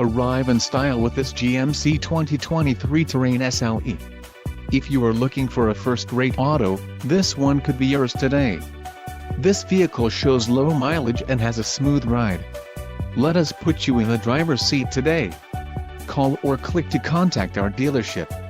arrive in style with this GMC 2023 Terrain SLE. If you are looking for a first-rate auto, this one could be yours today. This vehicle shows low mileage and has a smooth ride. Let us put you in the driver's seat today. Call or click to contact our dealership.